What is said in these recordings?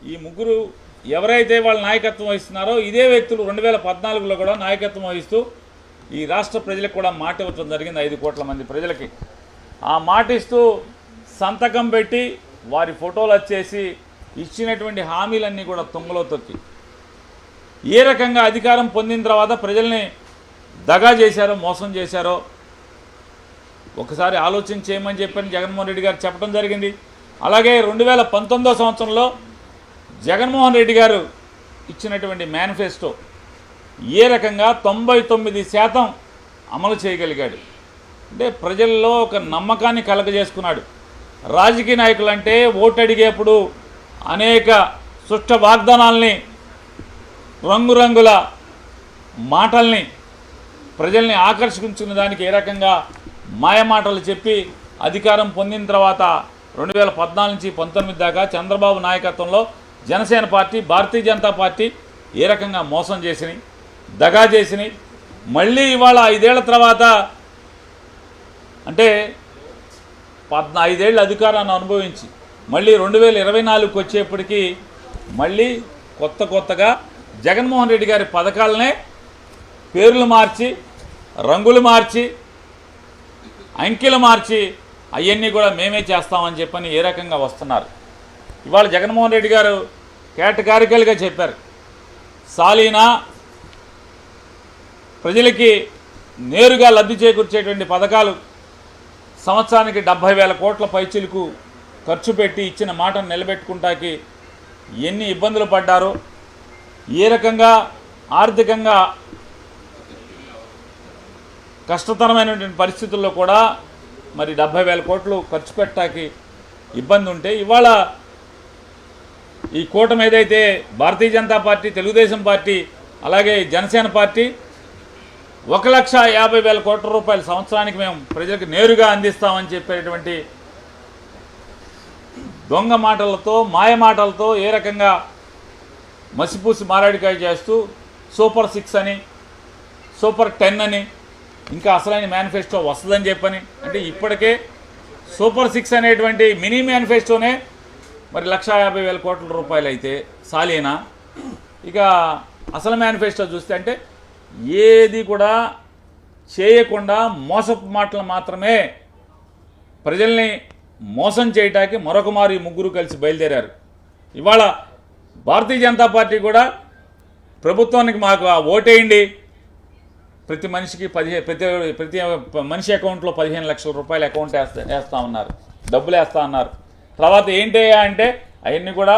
ఈ ముగ్గురు ఎవరైతే వాళ్ళ నాయకత్వం వహిస్తున్నారో ఇదే వ్యక్తులు 2014లో కూడా నాయకత్వం వహిస్తూ ఈ రాష్ట్ర ప్రజలకు కూడా మాట ఇవ్వడం జరిగింది, 5 కోట్ల మంది ప్రజలకి. ఆ మాట ఇస్తూ సంతకం పెట్టి వారి ఫోటోలు వచ్చేసి ఇచ్చినటువంటి హామీలన్నీ కూడా తుంగలో తొక్కి ఏ రకంగా అధికారం పొందిన తర్వాత ప్రజల్ని దగా చేశారో, మోసం చేశారో ఒకసారి ఆలోచన చేయమని చెప్పని జగన్మోహన్ రెడ్డి గారు చెప్పడం జరిగింది. అలాగే 2019 సంవత్సరంలో జగన్మోహన్ రెడ్డి గారు ఇచ్చినటువంటి మేనిఫెస్టో ఏ రకంగా 99% అమలు చేయగలిగాడు అంటే ప్రజల్లో ఒక నమ్మకాన్ని కలగజేసుకున్నాడు. రాజకీయ నాయకులు అంటే ఓటు అడిగేప్పుడు అనేక సుష్ట వాగ్దానాల్ని, రంగురంగుల మాటల్ని ప్రజల్ని ఆకర్షించుకునే దానికి ఏ రకంగా మాయమాటలు చెప్పి అధికారం పొందిన తర్వాత 2014 నుంచి 19 దాకా చంద్రబాబు నాయకత్వంలో జనసేన పార్టీ, భారతీయ జనతా పార్టీ ఏ రకంగా మోసం చేసినాయి, దగా చేసినాయి. మళ్ళీ ఇవాళ 5 ఏళ్ల తర్వాత అంటే 5 ఏళ్ళ అధికారాన్ని అనుభవించి మళ్ళీ 2024కి వచ్చేప్పటికీ మళ్ళీ కొత్తగా జగన్మోహన్ రెడ్డి గారి పథకాలనే పేర్లు మార్చి, రంగులు మార్చి, అంకెలు మార్చి అవన్నీ కూడా మేమే చేస్తామని చెప్పని ఏ రకంగా వస్తున్నారు. ఇవాళ జగన్మోహన్ రెడ్డి గారు కేటగారికల్గా చెప్పారు, సాలీనా ప్రజలకి నేరుగా లబ్ధి చేకూర్చేటువంటి పథకాలు సంవత్సరానికి 70,000 కోట్ల పైచిలకు ఖర్చు పెట్టి ఇచ్చిన మాటను నిలబెట్టుకుంటాకి ఎన్ని ఇబ్బందులు పడ్డారో, ఏ రకంగా ఆర్థికంగా కష్టతరమైనటువంటి పరిస్థితుల్లో కూడా మరి 70,000 కోట్లు ఖర్చు పెట్టడానికి ఇబ్బంది ఉంటే ఇవాళ ఈ కూటమి ఏదైతే భారతీయ జనతా పార్టీ, తెలుగుదేశం పార్టీ అలాగే జనసేన పార్టీ 1,50,000 కోట్ల రూపాయలు సంవత్సరానికి మేము ప్రజలకు నేరుగా అందిస్తామని చెప్పేటువంటి దొంగ మాటలతో, మాయ మాటలతో ఏ రకంగా మసిపూసి మారాడికాయ చేస్తూ సూపర్ 6 అని, సూపర్ 10 అని, ఇంకా అసలైన మేనిఫెస్టో వస్తుందని చెప్పని, అంటే ఇప్పటికే సూపర్ 6 అనేటువంటి మినీ మేనిఫెస్టోనే మరి 1,50,000 కోట్ల రూపాయలు అయితే సాలీనా, ఇక అసలు మేనిఫెస్టో చూస్తే అంటే ఏది కూడా చేయకుండా మోసపు మాటలు మాత్రమే ప్రజల్ని మోసం చేయటానికి మరొక మారు ఈ ముగ్గురు కలిసి బయలుదేరారు. ఇవాళ భారతీయ జనతా పార్టీ కూడా ప్రభుత్వానికి మాకు ఓటేయండి, ప్రతి మనిషికి ప్రతి మనిషి అకౌంట్లో 15 లక్షల రూపాయలు అకౌంట్ వేస్తా ఉన్నారు, డబ్బులు వేస్తా అన్నారు. తర్వాత ఏంటయ్యా అంటే అవన్నీ కూడా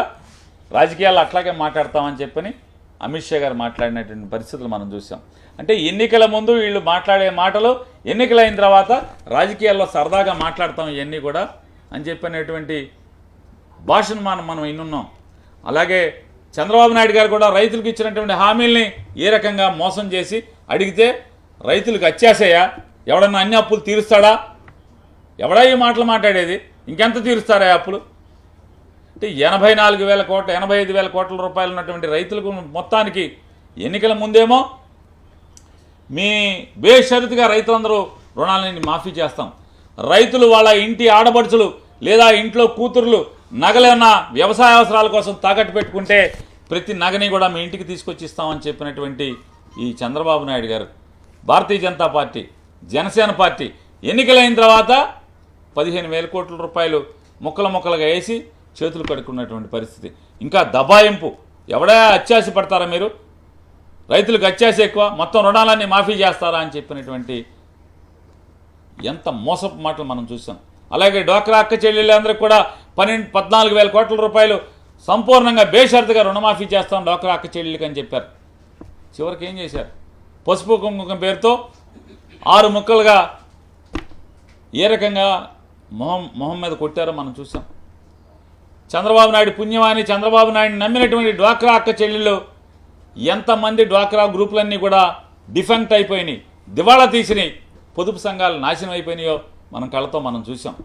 రాజకీయాలు అట్లాగే మాట్లాడతామని చెప్పని అమిత్ షా గారు మాట్లాడినటువంటి పరిస్థితులు మనం చూసాం. అంటే ఎన్నికల ముందు వీళ్ళు మాట్లాడే మాటలు ఎన్నికలైన తర్వాత రాజకీయాల్లో సరదాగా మాట్లాడతాం ఇవన్నీ కూడా అని చెప్పినటువంటి భాషను మనం ఇన్నున్నాం. అలాగే చంద్రబాబు నాయుడు గారు కూడా రైతులకు ఇచ్చినటువంటి హామీల్ని ఏ రకంగా మోసం చేసి అడిగితే రైతులకు వచ్చేసాయా, ఎవడన్నా అన్ని అప్పులు తీరుస్తాడా, ఎవడా ఈ మాటలు మాట్లాడేది, ఇంకెంత తీరుస్తారా అప్పులు అంటే 84,000 కోట్ల 85,000 కోట్ల రూపాయలు ఉన్నటువంటి రైతులకు మొత్తానికి ఎన్నికల ముందేమో మీ బేషరతుగా రైతులందరూ రుణాలని మాఫీ చేస్తాం, రైతులు వాళ్ళ ఇంటి ఆడపడుచులు లేదా ఇంట్లో కూతుర్లు నగలేమన్నా వ్యవసాయ అవసరాల కోసం తాకట్టు పెట్టుకుంటే ప్రతి నగని కూడా మీ ఇంటికి తీసుకొచ్చి ఇస్తామని చెప్పినటువంటి ఈ చంద్రబాబు నాయుడు గారు, భారతీయ జనతా పార్టీ, జనసేన పార్టీ ఎన్నికలైన తర్వాత 15,000 కోట్ల రూపాయలు ముక్కలుగా వేసి చేతులు కడుక్కున్నటువంటి పరిస్థితి. ఇంకా దబాయింపు, ఎవడా అత్యాశ పడతారా మీరు, రైతులకు అత్యాశ ఎక్కువ, మొత్తం రుణాలన్నీ మాఫీ చేస్తారా అని చెప్పినటువంటి ఎంత మోసపు మాటలు మనం చూసాం. అలాగే డ్వాక్రా అక్క చెల్లెళ్ళందరికీ కూడా 14,000 కోట్ల రూపాయలు సంపూర్ణంగా బేషరతుగా రుణమాఫీ చేస్తాం డ్వాక్రా అక్క చెల్లెళ్ళకి అని చెప్పారు. చివరికి ఏం చేశారు, పసుపు కుంకుమ పేరుతో 6 ముక్కలుగా ఏ రకంగా మొహం మీద కొట్టారో మనం చూసాం. చంద్రబాబు నాయుడు పుణ్యమాని చంద్రబాబు నాయుడు నమ్మినటువంటి డ్వాక్రా అక్క చెల్లెళ్ళు ఎంతమంది డ్వాక్రా గ్రూపులన్నీ కూడా డిఫెక్ట్ అయిపోయినాయి, దివాళా తీసినాయి, పొదుపు సంఘాలు నాశనం అయిపోయినాయో మనం కళ్ళతో మనం చూసాం.